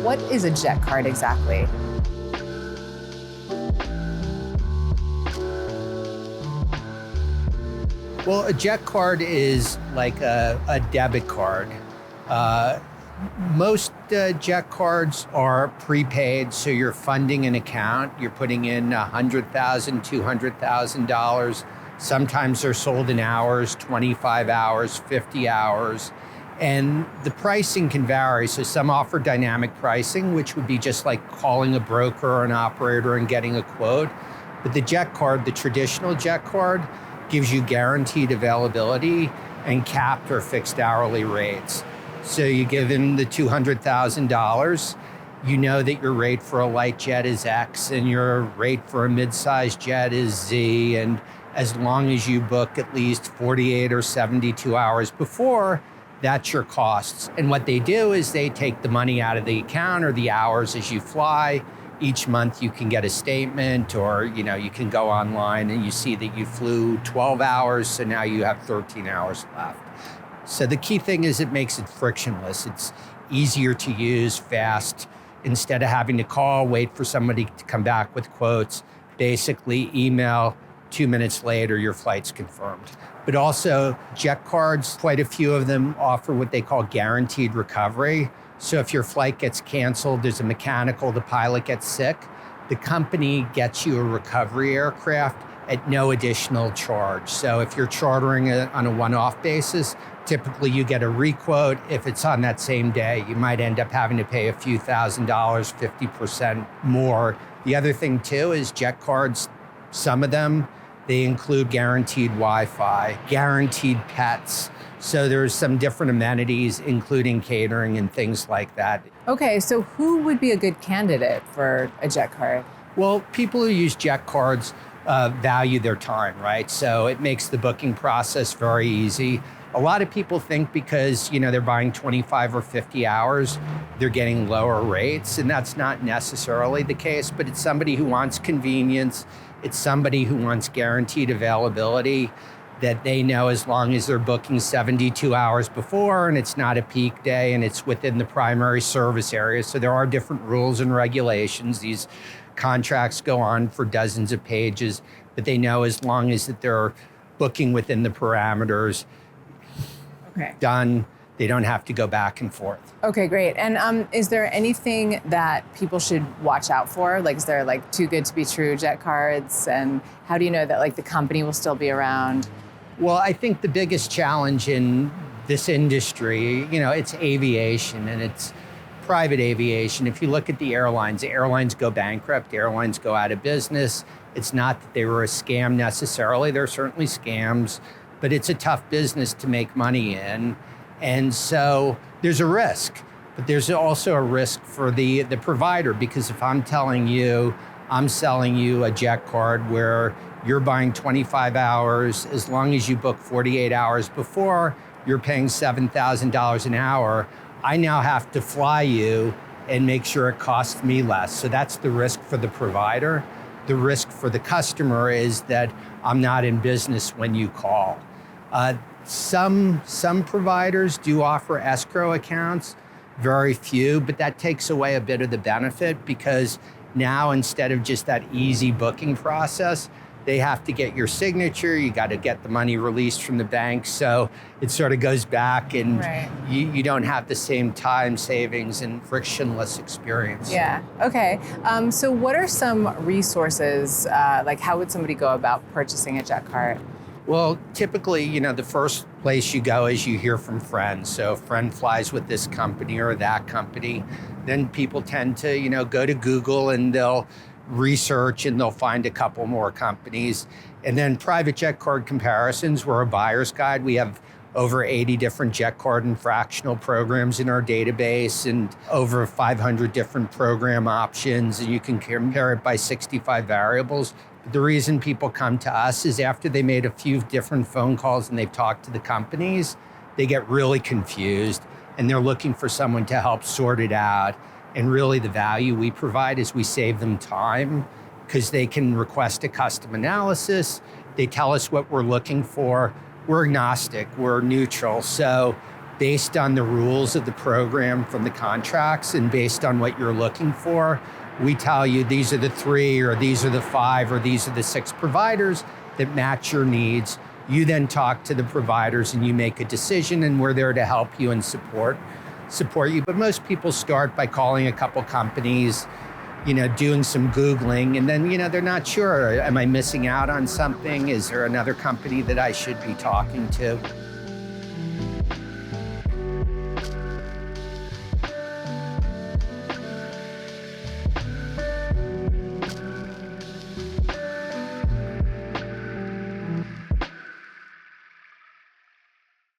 what is a jet card exactly? Well, a jet card is like a debit card. Most jet cards are prepaid, so you're funding an account. You're putting in $100,000, $200,000. Sometimes they're sold in hours, 25 hours, 50 hours. And the pricing can vary. So some offer dynamic pricing, which would be just like calling a broker or an operator and getting a quote. But the jet card, the traditional jet card, gives you guaranteed availability and capped or fixed hourly rates. So you give them the $200,000, you know that your rate for a light jet is X and your rate for a mid-sized jet is Z. And as long as you book at least 48 or 72 hours before, that's your costs. And what they do is they take the money out of the account or the hours as you fly. Each month you can get a statement, or you can go online and you see that you flew 12 hours, so now you have 13 hours left. So the key thing is it makes it frictionless. It's easier to use, fast. Instead of having to call, wait for somebody to come back with quotes, basically email, 2 minutes later, your flight's confirmed. But also jet cards, quite a few of them offer what they call guaranteed recovery. So if your flight gets canceled, there's a mechanical, the pilot gets sick, the company gets you a recovery aircraft at no additional charge. So if you're chartering on a one-off basis, typically you get a requote. If it's on that same day, you might end up having to pay a few $1,000s, 50% more. The other thing too is jet cards, some of them, they include guaranteed Wi-Fi, guaranteed pets. So there's some different amenities, including catering and things like that. Okay, so who would be a good candidate for a jet card? Well, people who use jet cards value their time, right? So it makes the booking process very easy. A lot of people think because they're buying 25 or 50 hours, they're getting lower rates, and that's not necessarily the case, but it's somebody who wants convenience. It's somebody who wants guaranteed availability, that they know as long as they're booking 72 hours before and it's not a peak day and it's within the primary service area. So there are different rules and regulations. These contracts go on for dozens of pages, but they know as long as that they're booking within the parameters, done, they don't have to go back and forth. Okay, great. And is there anything that people should watch out for? Like, is there too good to be true jet cards? And how do you know that the company will still be around? Well, I think the biggest challenge in this industry, it's aviation and it's private aviation. If you look at the airlines go bankrupt, airlines go out of business. It's not that they were a scam necessarily. There are certainly scams, but it's a tough business to make money in. And so there's a risk, but there's also a risk for the provider, because if I'm telling you, I'm selling you a jet card where you're buying 25 hours, as long as you book 48 hours before, you're paying $7,000 an hour. I now have to fly you and make sure it costs me less. So that's the risk for the provider. The risk for the customer is that I'm not in business when you call. Some providers do offer escrow accounts, very few, but that takes away a bit of the benefit, because now instead of just that easy booking process, they have to get your signature, you got to get the money released from the bank. So it sort of goes back, and you don't have the same time savings and frictionless experience. Yeah, okay. So what are some resources, how would somebody go about purchasing a jet card? Well, typically, the first place you go is you hear from friends. So a friend flies with this company or that company. Then people tend to, go to Google and they'll research and they'll find a couple more companies. And then private jet card comparisons, we're a buyer's guide. We have over 80 different jet card and fractional programs in our database and over 500 different program options. And you can compare it by 65 variables. The reason people come to us is after they made a few different phone calls and they've talked to the companies, they get really confused and they're looking for someone to help sort it out. And really the value we provide is we save them time, because they can request a custom analysis. They tell us what we're looking for. We're agnostic, we're neutral. So based on the rules of the program from the contracts and based on what you're looking for. We tell you these are the 3 or these are the 5 or these are the 6 providers that match your needs. You then talk to the providers and you make a decision, and we're there to help you and support you. But most people start by calling a couple companies, doing some Googling, and then, they're not sure. Am I missing out on something? Is there another company that I should be talking to?